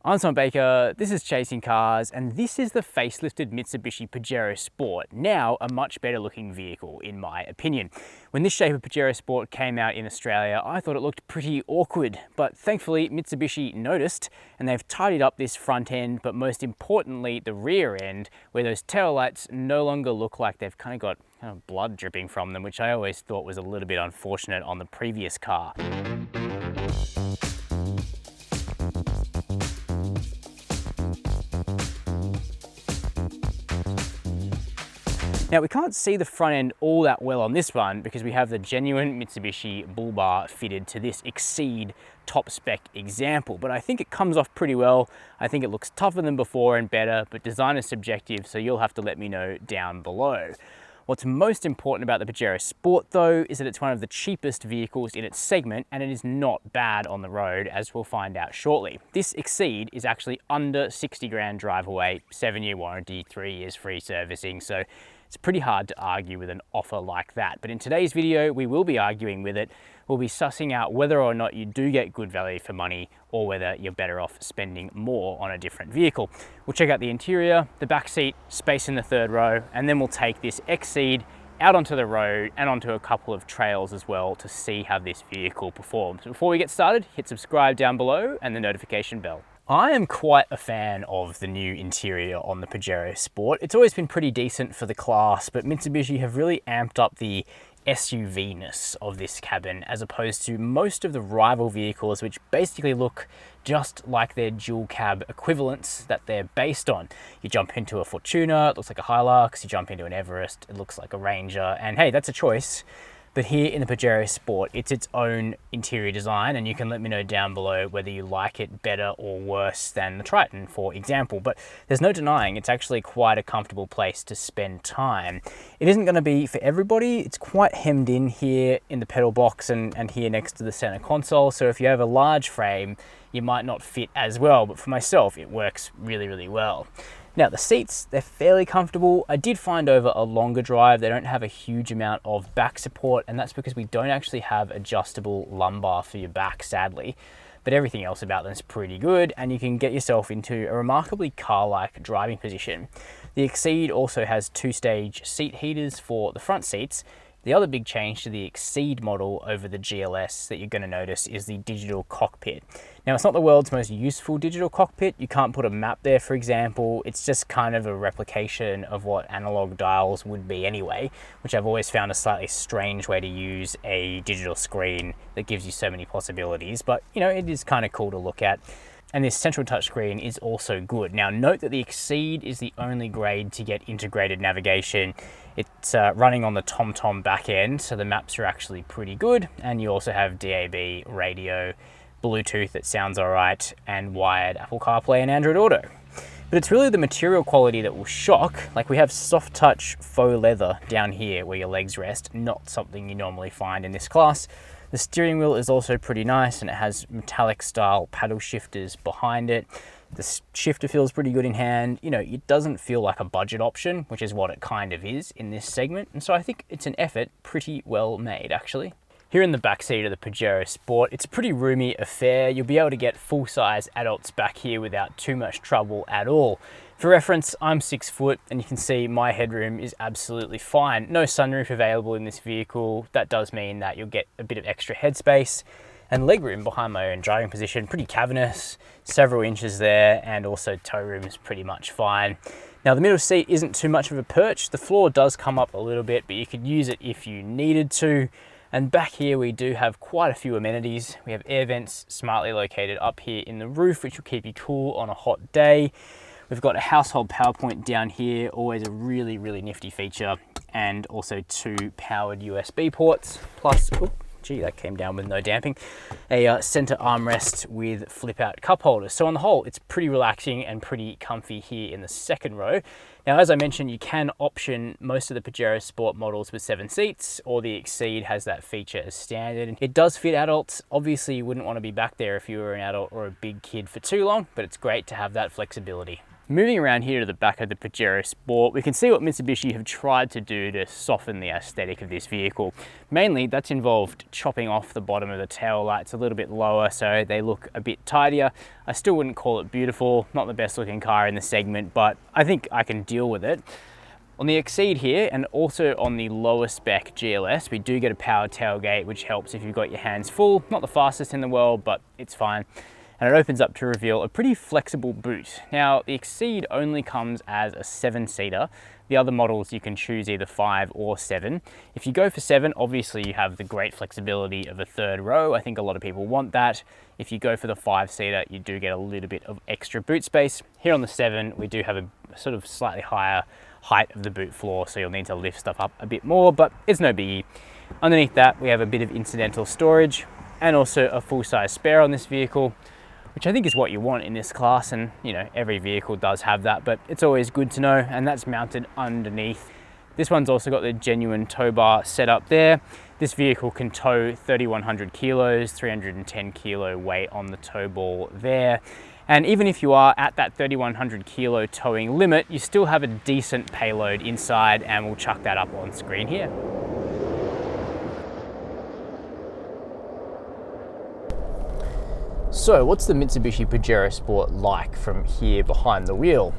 I'm Tom Baker, this is Chasing Cars, and this is the facelifted Mitsubishi Pajero Sport, now a much better looking vehicle in my opinion. When this shape of Pajero Sport came out in Australia, I thought it looked pretty awkward, but thankfully Mitsubishi noticed and they've tidied up this front end, but most importantly the rear end, where those tail lights no longer look like they've kind of got blood dripping from them, which I always thought was a little bit unfortunate on the previous car. Now we can't see the front end all that well on this one because we have the genuine Mitsubishi bull bar fitted to this Exceed top spec example, but I think it comes off pretty well. I think it looks tougher than before and better, but design is subjective, so you'll have to let me know down below. What's most important about the Pajero Sport though is that it's one of the cheapest vehicles in its segment, and it is not bad on the road, as we'll find out shortly. This Exceed is actually under 60 grand drive away, 7-year warranty, 3 years free servicing, so it's pretty hard to argue with an offer like that. But in today's video, we will be arguing with it. We'll be sussing out whether or not you do get good value for money or whether you're better off spending more on a different vehicle. We'll check out the interior, the back seat, space in the third row, and then we'll take this Exceed out onto the road and onto a couple of trails as well to see how this vehicle performs. Before we get started, hit subscribe down below and the notification bell. I am quite a fan of the new interior on the Pajero Sport. It's always been pretty decent for the class, but Mitsubishi have really amped up the SUV-ness of this cabin as opposed to most of the rival vehicles, which basically look just like their dual cab equivalents that they're based on. You jump into a Fortuner, it looks like a Hilux. You jump into an Everest, it looks like a Ranger, and hey, that's a choice. But here in the Pajero Sport, it's its own interior design, and you can let me know down below whether you like it better or worse than the Triton, for example. But there's no denying it's actually quite a comfortable place to spend time. It isn't going to be for everybody. It's quite hemmed in here in the pedal box and here next to the center console. So if you have a large frame, you might not fit as well. But for myself, it works really, really well. Now the seats, they're fairly comfortable. I did find over a longer drive, they don't have a huge amount of back support, and that's because we don't actually have adjustable lumbar for your back, sadly. But everything else about them is pretty good, and you can get yourself into a remarkably car-like driving position. The Exceed also has 2-stage seat heaters for the front seats. The other big change to the Exceed model over the GLS that you're going to notice is the digital cockpit. Now, it's not the world's most useful digital cockpit. You can't put a map there, for example. It's just kind of a replication of what analog dials would be anyway, which I've always found a slightly strange way to use a digital screen that gives you so many possibilities. But, you know, it is kind of cool to look at. And this central touchscreen is also good. Now, note that the Exceed is the only grade to get integrated navigation. It's running on the TomTom back end, so the maps are actually pretty good. And you also have DAB, radio, Bluetooth that sounds all right, and wired Apple CarPlay and Android Auto. But it's really the material quality that will shock. Like, we have soft touch faux leather down here where your legs rest, not something you normally find in this class. The steering wheel is also pretty nice, and it has metallic style paddle shifters behind it. The shifter feels pretty good in hand. You know, it doesn't feel like a budget option, which is what it kind of is in this segment. And so I think it's an effort pretty well made, actually. Here in the back seat of the Pajero Sport, it's a pretty roomy affair. You'll be able to get full-size adults back here without too much trouble at all. For reference, I'm 6 foot, and you can see my headroom is absolutely fine. No sunroof available in this vehicle. That does mean that you'll get a bit of extra headspace. And legroom behind my own driving position, pretty cavernous, several inches there, and also toe room is pretty much fine. Now the middle seat isn't too much of a perch. The floor does come up a little bit, but you could use it if you needed to. And back here we do have quite a few amenities. We have air vents smartly located up here in the roof, which will keep you cool on a hot day. We've got a household power point down here, always a really, really nifty feature, and also 2 powered USB ports, plus, gee, that came down with no damping, a center armrest with flip out cup holders. So on the whole, it's pretty relaxing and pretty comfy here in the second row. Now, as I mentioned, you can option most of the Pajero Sport models with 7 seats, or the Exceed has that feature as standard. It does fit adults. Obviously, you wouldn't want to be back there if you were an adult or a big kid for too long, but it's great to have that flexibility. Moving around here to the back of the Pajero Sport, we can see what Mitsubishi have tried to do to soften the aesthetic of this vehicle. Mainly, that's involved chopping off the bottom of the tail lights a little bit lower so they look a bit tidier. I still wouldn't call it beautiful, not the best looking car in the segment, but I think I can deal with it. On the Exceed here, and also on the lower spec GLS, we do get a powered tailgate, which helps if you've got your hands full. Not the fastest in the world, but it's fine. And it opens up to reveal a pretty flexible boot. Now, the Exceed only comes as a 7-seater. The other models you can choose either 5 or 7. If you go for 7, obviously you have the great flexibility of a third row. I think a lot of people want that. If you go for the 5-seater, you do get a little bit of extra boot space. Here on the 7, we do have a sort of slightly higher height of the boot floor, so you'll need to lift stuff up a bit more, but it's no biggie. Underneath that, we have a bit of incidental storage and also a full-size spare on this vehicle, which I think is what you want in this class, and you know, every vehicle does have that, but it's always good to know, and that's mounted underneath. This one's also got the genuine tow bar set up there. This vehicle can tow 3,100 kilos, 310 kilo weight on the tow ball there. And even if you are at that 3,100 kilo towing limit, you still have a decent payload inside, and we'll chuck that up on screen here. So what's the Mitsubishi Pajero Sport like from here behind the wheel?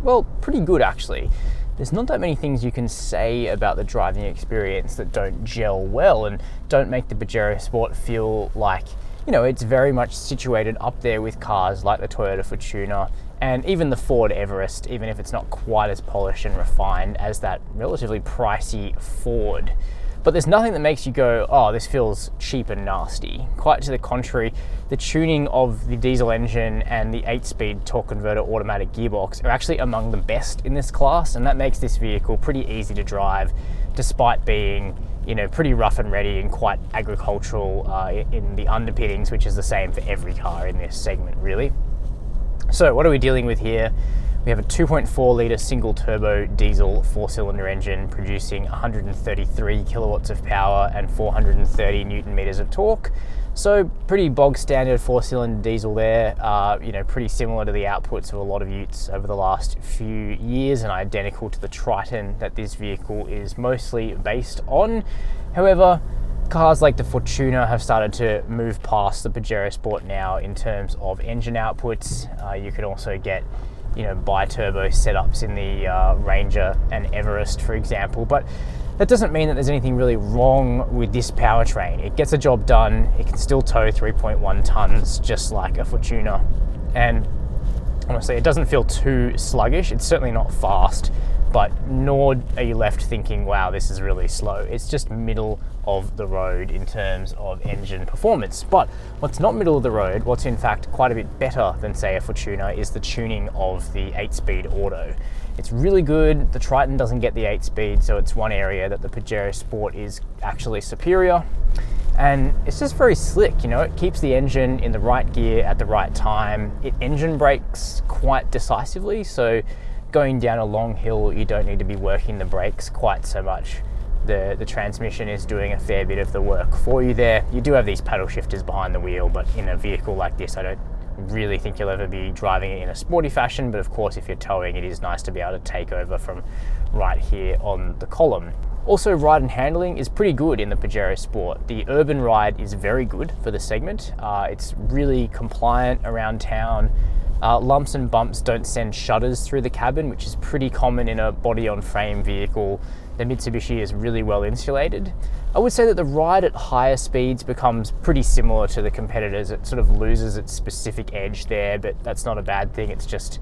Well, pretty good actually. There's not that many things you can say about the driving experience that don't gel well and don't make the Pajero Sport feel like, you know, it's very much situated up there with cars like the Toyota Fortuner and even the Ford Everest, even if it's not quite as polished and refined as that relatively pricey Ford. But there's nothing that makes you go, oh, this feels cheap and nasty. Quite to the contrary, the tuning of the diesel engine and the 8-speed torque converter automatic gearbox are actually among the best in this class, and that makes this vehicle pretty easy to drive, despite being, you know, pretty rough and ready and quite agricultural in the underpinnings, which is the same for every car in this segment, really. So what are we dealing with here? We have a 2.4 litre single turbo diesel 4-cylinder engine producing 133 kilowatts of power and 430 Newton meters of torque. So pretty bog standard 4-cylinder diesel there, you know, pretty similar to the outputs of a lot of utes over the last few years and identical to the Triton that this vehicle is mostly based on. However, cars like the Fortuner have started to move past the Pajero Sport now in terms of engine outputs. You can also get, you know, bi-turbo setups in the Ranger and Everest, for example, but that doesn't mean that there's anything really wrong with this powertrain. It gets the job done. It can still tow 3.1 tons, just like a Fortuner. And honestly, it doesn't feel too sluggish. It's certainly not fast, but nor are you left thinking, wow, this is really slow. It's just middle of the road in terms of engine performance. But what's not middle of the road, what's in fact quite a bit better than, say, a Fortuner, is the tuning of the 8-speed auto. It's really good. The Triton doesn't get the 8-speed, so it's one area that the Pajero Sport is actually superior. And it's just very slick, you know, it keeps the engine in the right gear at the right time. It engine brakes quite decisively, so going down a long hill, you don't need to be working the brakes quite so much. The transmission is doing a fair bit of the work for you there. You do have these paddle shifters behind the wheel, but in a vehicle like this, I don't really think you'll ever be driving it in a sporty fashion. But of course, if you're towing, it is nice to be able to take over from right here on the column. Also, ride and handling is pretty good in the Pajero Sport. The urban ride is very good for the segment. It's really compliant around town. Lumps and bumps don't send shudders through the cabin, which is pretty common in a body-on-frame vehicle. The Mitsubishi is really well insulated. I would say that the ride at higher speeds becomes pretty similar to the competitors. It sort of loses its specific edge there, but that's not a bad thing. It's just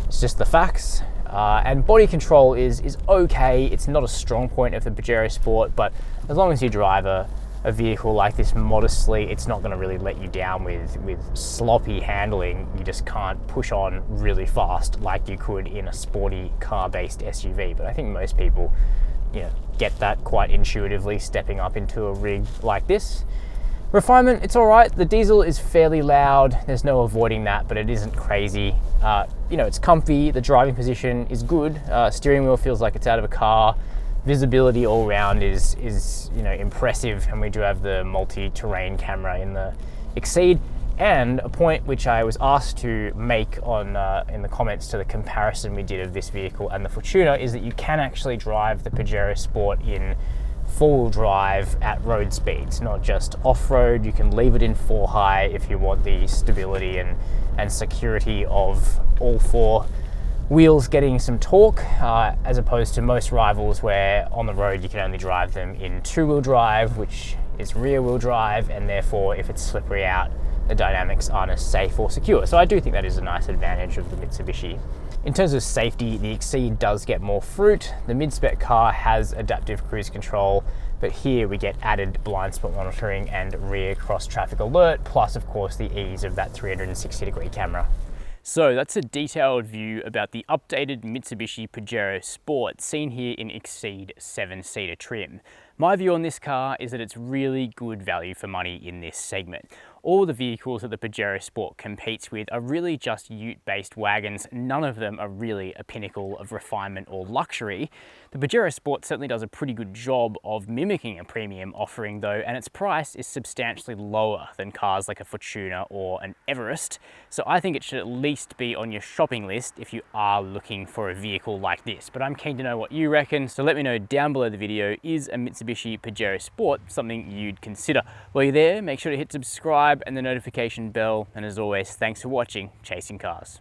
the facts. And body control is okay. It's not a strong point of the Pajero Sport, but as long as you drive a vehicle like this modestly, it's not going to really let you down with sloppy handling. You just can't push on really fast like you could in a sporty car-based SUV. But I think most people, you know, get that quite intuitively stepping up into a rig like this. Refinement, it's all right. The diesel is fairly loud. There's no avoiding that, but it isn't crazy. You know, it's comfy. The driving position is good. Steering wheel feels like it's out of a car. Visibility all around is you know, impressive, and we do have the multi-terrain camera in the Exceed. And a point which I was asked to make on in the comments to the comparison we did of this vehicle and the Fortuner is that you can actually drive the Pajero Sport in four-wheel drive at road speeds, not just off-road. You can leave it in 4-high if you want the stability and security of all four wheels getting some torque, as opposed to most rivals where on the road you can only drive them in 2-wheel drive, which is rear-wheel drive, and therefore if it's slippery out, the dynamics aren't as safe or secure. So I do think that is a nice advantage of the Mitsubishi. In terms of safety, the Exceed does get more fruit. The mid-spec car has adaptive cruise control, but here we get added blind spot monitoring and rear cross traffic alert, plus of course the ease of that 360-degree camera. So that's a detailed view about the updated Mitsubishi Pajero Sport seen here in Exceed 7-seater trim. My view on this car is that it's really good value for money in this segment. All the vehicles that the Pajero Sport competes with are really just ute-based wagons. None of them are really a pinnacle of refinement or luxury. The Pajero Sport certainly does a pretty good job of mimicking a premium offering though, and its price is substantially lower than cars like a Fortuner or an Everest. So I think it should at least be on your shopping list if you are looking for a vehicle like this. But I'm keen to know what you reckon, so let me know down below the video, is a Mitsubishi Pajero Sport something you'd consider? While you're there, make sure to hit subscribe and the notification bell, and as always, thanks for watching Chasing Cars.